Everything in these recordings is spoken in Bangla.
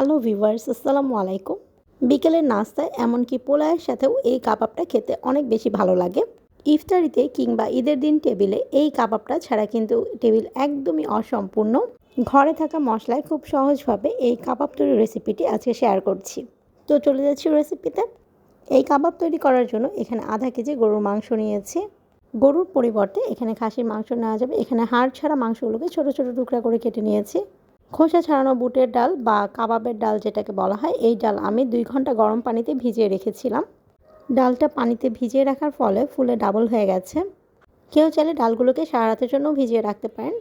হ্যালো ভিউয়ার্স, আসসালামু আলাইকুম। বিকেলের নাস্তায় এমনকি পোলাওয়ের সাথেও এই কাবাবটা খেতে অনেক বেশি ভালো লাগে। ইফতারিতে কিংবা ঈদের দিন টেবিলে এই কাবাবটা ছাড়া কিন্তু টেবিল একদমই অসম্পূর্ণ। ঘরে থাকা মশলায় খুব সহজভাবে এই কাবাব তৈরির রেসিপিটি আজকে শেয়ার করছি। তো চলে যাচ্ছি রেসিপিতে। এই কাবাব তৈরি করার জন্য এখানে আধা কেজি গরুর মাংস নিয়েছি। গরুর পরিবর্তে এখানে খাসির মাংস নেওয়া যাবে। এখানে হাড় ছাড়া মাংসগুলোকে ছোট ছোট টুকরা করে কেটে নিয়েছি। খোসা ছাড়ানো বুটের ডাল বা কাবাবের ডাল যেটাকে বলা হয়, এই ডাল আমি 2 ঘন্টা গরম পানিতে ভিজিয়ে রেখেছিলাম। ডালটা পানিতে ভিজিয়ে রাখার ফলে ফুলে ডাবল হয়ে গেছে। কেউ চাইলে ডালগুলোকে সারা রাতের জন্য ভিজিয়ে রাখতে পারেন।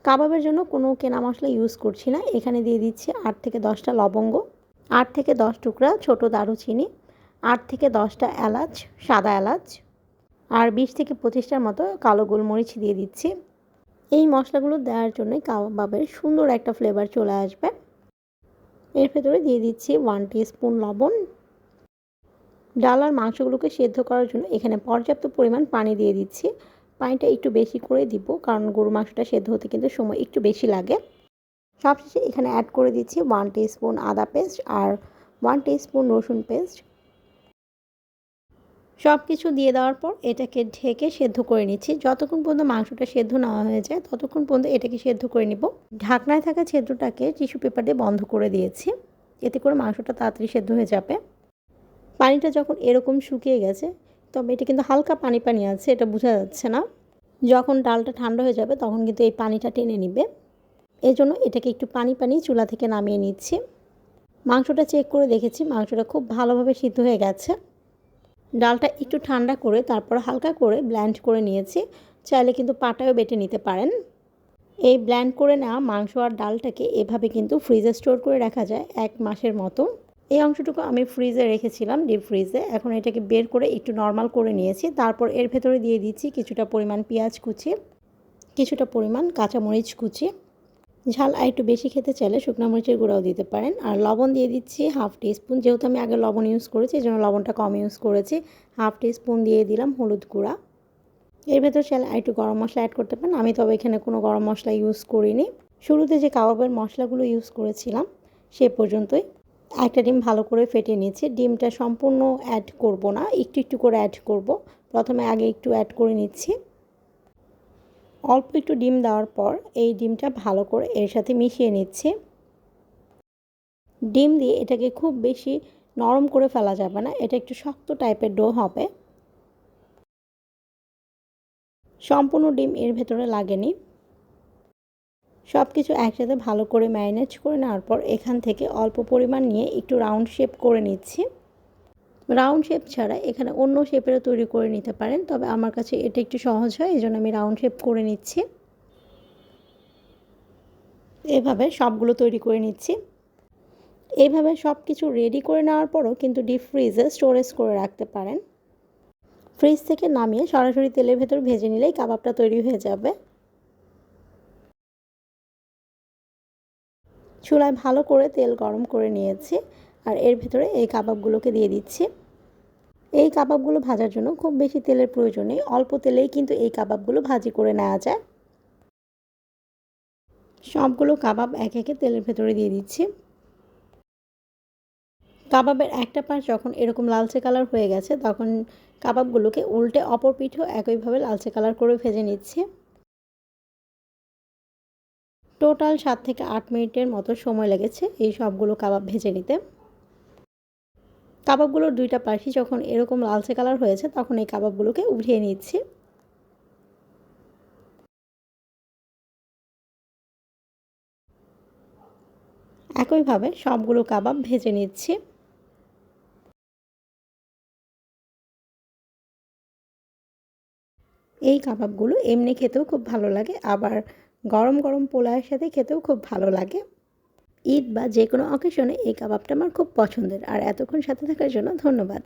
কাবাবের জন্য কোনো কেনা মশলা ইউজ করছি না। এখানে দিয়ে দিচ্ছি 8 থেকে 10টা লবঙ্গ, 8 থেকে 10 টুকরা ছোট দারুচিনি, 8 থেকে 10টা এলাচ, সাদা এলাচ, আর 20 থেকে 25টার মতো কালো গোলমরিচ দিয়ে দিচ্ছি। এই মশলাগুলো দেওয়ার জন্য কাবাবের সুন্দর একটা ফ্লেভার চলে আসবে। এর ভেতরে দিয়ে দিচ্ছি 1 টিস্পুন লবণ। ডাল আর মাংসগুলোকে সেদ্ধ করার জন্য এখানে পর্যাপ্ত পরিমাণ পানি দিয়ে দিচ্ছি। পানিটা একটু বেশি করে দিব, কারণ গরু মাংসটা সেদ্ধ হতে কিন্তু সময় একটু বেশি লাগে। সবশেষে এখানে অ্যাড করে দিচ্ছি 1 টিস্পুন আদা পেস্ট আর 1 টিস্পুন রসুন পেস্ট। সব কিছু দিয়ে দেওয়ার পর এটাকে ঢেকে সেদ্ধ করে নিচ্ছি। যতক্ষণ পর্যন্ত মাংসটা সেদ্ধ না হয়ে যায় ততক্ষণ পর্যন্ত এটাকে সেদ্ধ করে নিব। ঢাকনায় থাকা ছিদ্রটাকে টিস্যু পেপার দিয়ে বন্ধ করে দিয়েছি। এতে করে মাংসটা তাড়াতাড়ি সেদ্ধ হয়ে যাবে। পানিটা যখন এরকম শুকিয়ে গেছে, তবে এটা কিন্তু হালকা পানি পানি আছে, এটা বোঝা যাচ্ছে না। যখন ডালটা ঠান্ডা হয়ে যাবে তখন কিন্তু এই পানিটা টেনে নিবে। এজন্য এটাকে একটু পানি পানি চুলা থেকে নামিয়ে নিচ্ছি। মাংসটা চেক করে দেখেছি, মাংসটা খুব ভালোভাবে সিদ্ধ হয়ে গেছে। ডালটা একটু ঠান্ডা করে তারপর হালকা করে ব্লেন্ড করে নিয়েছি। চাইলে কিন্তু পাটায়ও বেটে নিতে পারেন। এই ব্লেন্ড করে নেওয়া মাংস আর ডালটাকে এভাবে কিন্তু ফ্রিজে স্টোর করে রাখা যায় 1 মাসের মতো। এই অংশটুকু আমি ফ্রিজে রেখেছিলাম, ডিপ ফ্রিজে। এখন এটাকে বের করে একটু নর্মাল করে নিয়েছি। তারপর এর ভেতরে দিয়ে দিচ্ছি কিছুটা পরিমাণ পেঁয়াজ কুচি, কিছুটা পরিমাণ কাঁচামরিচ কুচি। ঝাল আর একটু বেশি খেতে চাইলে শুকনো মরিচের গুঁড়াও দিতে পারেন। আর লবণ দিয়ে দিচ্ছি 1/2 টিস্পুন। যেহেতু আমি আগে লবণ ইউজ করেছি, এই জন্য লবণটা কম ইউজ করেছি। 1/2 টিস্পুন দিয়ে দিলাম হলুদ গুঁড়া। এর ভেতর চাইলে আর একটু গরম মশলা অ্যাড করতে পারেন। আমি তবে এখানে কোনো গরম মশলা ইউজ করিনি। শুরুতে যে কাবাবের মশলাগুলো ইউজ করেছিলাম সে পর্যন্তই। একটা ডিম ভালো করে ফেটে নিয়েছি। ডিমটা সম্পূর্ণ অ্যাড করব না, একটু একটু করে অ্যাড করব। প্রথমে আগে একটু অ্যাড করে নিচ্ছি। অল্প একটু ডিম দেওয়ার পর এই ডিমটা ভালো করে এর সাথে মিশিয়ে নিচ্ছি। ডিম দিয়ে এটাকে খুব বেশি নরম করে ফেলা যাবে না, এটা একটু শক্ত টাইপের ডো হবে। সম্পূর্ণ ডিম এর ভেতরে লাগেনি। সব কিছু একসাথে ভালো করে ম্যারিনেট করে নেওয়ার পর এখান থেকে অল্প পরিমাণ নিয়ে একটু রাউন্ড শেপ করে নিচ্ছি। রাউন্ড শেপ ছাড়া এখানে অন্য শেপেরও তৈরি করে নিতে পারেন, তবে আমার কাছে এটা একটু সহজ হয়, এই জন্য আমি রাউন্ড শেপ করে নিচ্ছি। এভাবে সবগুলো তৈরি করে নিচ্ছি। এইভাবে সব কিছু রেডি করে নেওয়ার পরও কিন্তু ডিপ ফ্রিজে স্টোরেজ করে রাখতে পারেন। ফ্রিজ থেকে নামিয়ে সরাসরি তেলের ভেতর ভেজে নিলেই কাবাবটা তৈরি হয়ে যাবে। চুলায় ভালো করে তেল গরম করে নিয়েছি আর এর ভেতরে এই কাবাবগুলোকে দিয়ে দিচ্ছি। এই কাবাবগুলো ভাজার জন্য খুব বেশি তেলের প্রয়োজন নেই, অল্প তেলেই কিন্তু এই কাবাবগুলো ভাজি করে নেওয়া যায়। সবগুলো কাবাব একে একে তেলের ভেতরে দিয়ে দিচ্ছি। কাবাবের একটা পাশ যখন এরকম লালচে কালার হয়ে গেছে তখন কাবাবগুলোকে উল্টে অপর পিঠেও একইভাবে লালচে কালার করে ভেজে নিচ্ছি। টোটাল 7 থেকে 8 মিনিটের মতো সময় লেগেছে এই সবগুলো কাবাব ভেজে নিতে। কাবাবগুলোর দুইটা পাশই যখন এরকম লালচে কালার হয়েছে তখন এই কাবাবগুলোকে উঠিয়ে নিচ্ছি। একইভাবে সবগুলো কাবাব ভেজে নিচ্ছি। এই কাবাবগুলো এমনি খেতেও খুব ভালো লাগে, আবার গরম গরম পোলাওয়ের সাথে খেতেও খুব ভালো লাগে। ঈদ বা যে কোনো অকেশনে এই কাবাবটা আমার খুব পছন্দের। আর এতক্ষণ সাথে থাকার জন্য ধন্যবাদ।